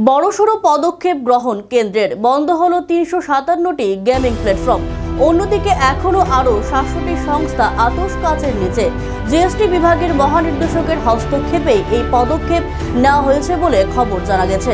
বড়সড় পদক্ষেপ গ্রহণ কেন্দ্রের, বন্ধ হলো ৩৫৭টি গেমিং প্ল্যাটফর্ম। অন্যদিকে এখনো আরো ৭৭টি সংস্থা আতশ কাচের নিচে। জিএসটি বিভাগের মহানির্দেশকের হস্তক্ষেপে এই পদক্ষেপ নেওয়া হয়েছে বলে খবর জানা গেছে।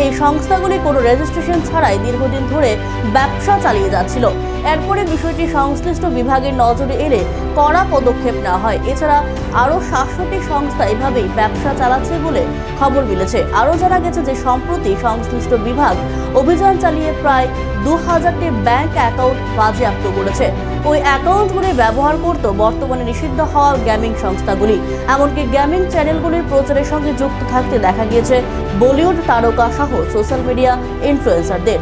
এই সংস্থাগুলি কোনো রেজিস্ট্রেশন ছাড়াই দীর্ঘদিন ধরে ব্যবসা চালিয়ে যাচ্ছিল। এরপরে বিষয়টি সংশ্লিষ্ট বিভাগের নজরে এলে কড়া পদক্ষেপ নেওয়া হয়। এছাড়া আরো ৬৭টি সংস্থা এভাবেই ব্যবসা চালাচ্ছে বলে খবর মিলেছে। আরো জানা গেছে যে সম্প্রতি সংশ্লিষ্ট বিভাগ অভিযান চালিয়ে প্রায় ২০০০টি ব্যাংক অ্যাকাউন্ট বাজেয়াপ্ত করেছে। ওই অ্যাকাউন্টগুলি ব্যবহার করত বর্তমানে নিষিদ্ধ হওয়া গেমিং সংস্থাগুলি। এমনকি গেমিং চ্যানেলগুলির প্রচারের সঙ্গে যুক্ত থাকতে দেখা গিয়েছে বলিউড তারকা সহ সোশ্যাল মিডিয়া ইনফ্লুয়েন্সারদের।